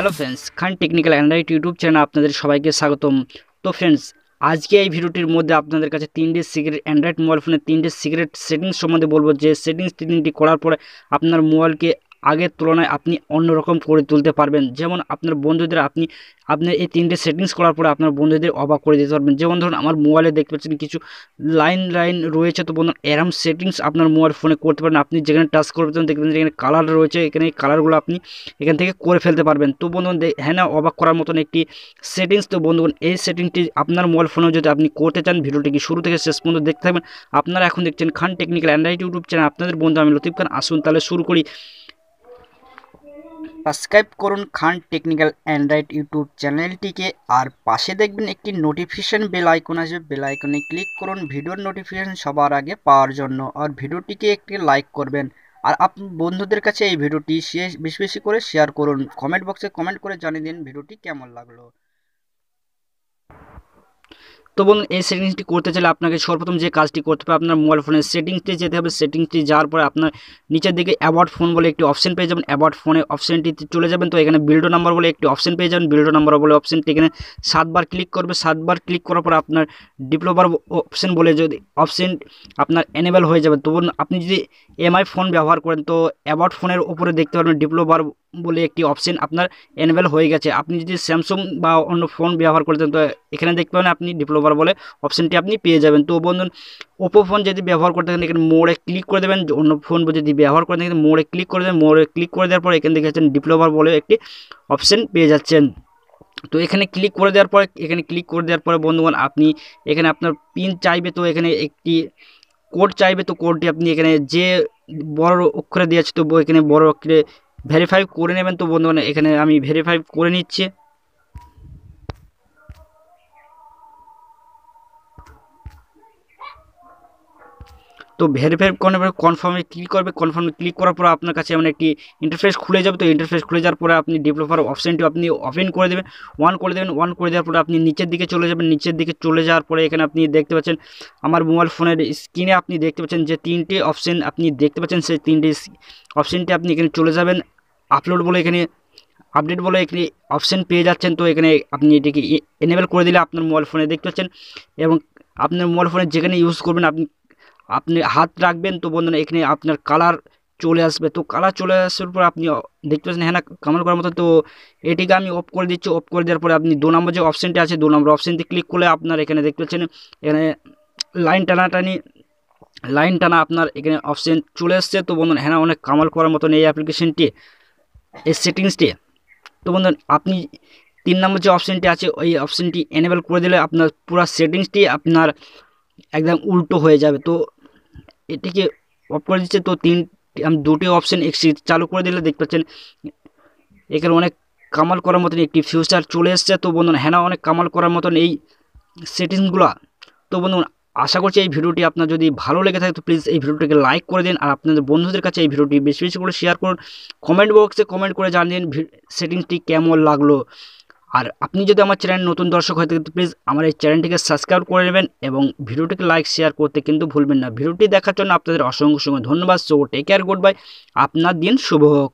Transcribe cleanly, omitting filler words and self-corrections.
Hello friends, খান technical Android YouTube চ্যানেলে আপনাদের সবাইকে স্বাগতম। তো ফ্রেন্ডস, আজকে এই ভিডিওটির মধ্যে আপনাদের কাছে তিনটে সিক্রেট অ্যান্ড্রয়েড মোবাইল ফোনের তিনটে সিক্রেট সেটিংস সম্বন্ধে বলবো, যে সেটিংস তিনটি করার পরে আপনার মোবাইলকে আগের তুলনায় আপনি অন্যরকম করে তুলতে পারবেন। যেমন আপনার বন্ধুদের আপনার এই তিনটে সেটিংস করার পরে আপনার বন্ধুদের অবাক করে দিতে পারবেন। যেমন ধরুন, আমার মোবাইলে দেখতে পাচ্ছেন কিছু লাইন রয়েছে, তো বন্ধুরা এরম সেটিংস আপনার মোবাইল ফোনে করতে পারেন। আপনি যেখানে টাচ করবেন দেখবেন যেখানে কালার রয়েছে, এখানে এই কালারগুলো আপনি এখান থেকে করে ফেলতে পারবেন। তো বন্ধুগণ, হ্যাঁ না অবাক করার মতন একটি সেটিংস। তো বন্ধুগণ, এই সেটিংটি আপনার মোবাইল ফোনেও যদি আপনি করতে চান, ভিডিওটিকে শুরু থেকে শেষ পর্যন্ত দেখতে থাকবেন। আপনারা এখন দেখছেন খান টেকনিক্যাল অ্যান্ড্রয়েড ইউটিউব চ্যানেল, আপনাদের বন্ধু আমি লতিফ খান। আসুন তাহলে শুরু করি। সাবস্ক্রাইব করুন খান টেকনিক্যাল অ্যান্ড্রয়েড ইউটিউব চ্যানেলটিকে, আর পাশে দেখবেন একটি নোটিফিকেশন বেল আইকন আসবে, বেল আইকনে ক্লিক করুন ভিডিওর নোটিফিকেশন সবার আগে পাওয়ার জন্য। আর ভিডিওটিকে একটি লাইক করবেন, আর আপনার বন্ধুদের কাছে এই ভিডিওটি বেশি বেশি করে শেয়ার করুন। কমেন্ট বক্সে কমেন্ট করে জানিয়ে দিন ভিডিওটি কেমন লাগলো। তো বলুন, এই সেটিংসটি করতে চাইলে আপনাকে সর্বপ্রথম যে কাজটি করতে হবে, আপনার মোবাইল ফোনের সেটিংসটি যেতে হবে। সেটিংসটি যাওয়ার পরে আপনার নিচের দিকে অ্যাবাউট ফোন বলে একটি অপশন পেয়ে যাবেন। অ্যাবাউট ফোনে অপশনটিতে চলে যাবেন, তো এখানে বিল্ড নাম্বার বলে একটি অপশন পেয়ে যাবেন। বিল্ড নাম্বার বলে অপশনটি এখানে 7বার ক্লিক করবে। 7বার ক্লিক করার পর আপনার ডেভেলপার অপশন বলে যদি অপশন আপনার এনেবল হয়ে যাবে। তো বলুন, আপনি যদি এমআই ফোন ব্যবহার করেন তো অ্যাবাউট ফোনের উপরে দেখতে পারবেন ডেভেলপার বলে একটি অপশন আপনার এনেবল হয়ে গেছে। আপনি যদি স্যামসাং বা অন্য ফোন ব্যবহার করতেন তো এখানে দেখতে পাবেন আপনি ডেভেলপার বলে অপশনটি আপনি পেয়ে যাবেন। তো বন্ধুন, ওপো ফোন যদি ব্যবহার করতে থাকেন এখানে মোড়ে ক্লিক করে দেবেন। অন্য ফোন যদি ব্যবহার করে থাকেন মোড়ে ক্লিক করে দেবেন। মোড়ে ক্লিক করে দেওয়ার পর এখানে দেখেছেন ডেভেলপার বলে একটি অপশন পেয়ে যাচ্ছেন। তো এখানে ক্লিক করে দেওয়ার পরে বন্ধুগণ, আপনি এখানে আপনার পিন চাইবে, তো এখানে একটি কোড চাইবে। তো কোডটি আপনি এখানে যে বড় অক্ষরে দিয়েছে তো এখানে বড় অক্ষরে ভেরিফাই করে নেবেন। তো বন্ধুগণ, এখানে আমি ভেরিফাই করে নিচ্ছি। তো ভেরিফাই করার পরে কনফার্মে ক্লিক করবে। কনফার্মে ক্লিক করার পর আপনার কাছে এমন একটি ইন্টারফেস খুলে যাবে। তো ইন্টারফেস খুলে যাওয়ার পরে আপনি ডেভেলপার অপশনটি আপনি ওপেন করে দেবেন, অন করে দেবেন। অন করে দেওয়ার পরে আপনি নিচের দিকে চলে যাবেন। নিচের দিকে চলে যাওয়ার পরে এখানে আপনি দেখতে পাচ্ছেন আমার মোবাইল ফোনের স্ক্রিনে আপনি দেখতে পাচ্ছেন যে তিনটে অপশন আপনি দেখতে পাচ্ছেন। সেই তিনটে অপশনটি আপনি এখানে চলে যাবেন। আপলোড বলে এখানে আপডেট বলে এখানে অপশন পেয়ে যাচ্ছেন। তো এখানে আপনি এটিকে এনেবল করে দিলে আপনার মোবাইল ফোনে দেখতে পাচ্ছেন, এবং আপনার মোবাইল ফোনে যেখানে ইউজ করবেন আপনি হাত রাখবেন। তো বন্ধুরা, এখানে আপনার কালার চলে আসবে। তো কালার চলে আসার পর আপনি দেখতে পাচ্ছেন হ্যাঁ না কামাল করার মতো। তো এটিকে আমি অফ করে দিচ্ছি। অফ করে দেওয়ার পরে আপনি 2 নম্বর যে অপশানটি আছে 2 নম্বর অপশানটি ক্লিক করলে আপনার এখানে দেখতে পাচ্ছেন এখানে লাইন টানা আপনার এখানে অপশান চলে এসছে। তো বন্ধুরা, হ্যাঁ অনেক কামাল করার মতন এই অ্যাপ্লিকেশনটি, এই সেটিংসটি। তো বন্ধুরা, আপনি 3 নম্বর যে অপশানটি আছে ওই অপশানটি এনেবল করে দিলে আপনার পুরো সেটিংসটি আপনার একদম উল্টো হয়ে যাবে। তো এটিকে অফ করে দিচ্ছে। তো আমি দুটি অপশন চালু করে দিলে দেখতে পাচ্ছেন এখানে অনেক কামাল করার মতন একটি ফিউচার চলে এসছে। তো বন্ধুরা, হ্যাঁ অনেক কামাল করার মতন এই সেটিংসগুলো। তো বন্ধুরা, আশা করছি এই ভিডিওটি আপনার যদি ভালো লেগে থাকে তো প্লিজ এই ভিডিওটিকে লাইক করে দিন, আর আপনাদের বন্ধুদের কাছে এই ভিডিওটি বেশি বেশি করে শেয়ার করুন। কমেন্ট বক্সে কমেন্ট করে জানিয়ে দিন সেটিংসটি কেমন লাগলো। আর আপনি যদি আমার চ্যানেল নতুন দর্শক হয়ে থাকেন তো প্লিজ আমার এই চ্যানেলটিকে সাবস্ক্রাইব করে নেবেন, এবং ভিডিওটিকে লাইক শেয়ার করতে কিন্তু ভুলবেন না। ভিডিওটি দেখার জন্য আপনাদের অসংখ্য ধন্যবাদ। So take care, good bye, আপনার দিন শুভ হোক।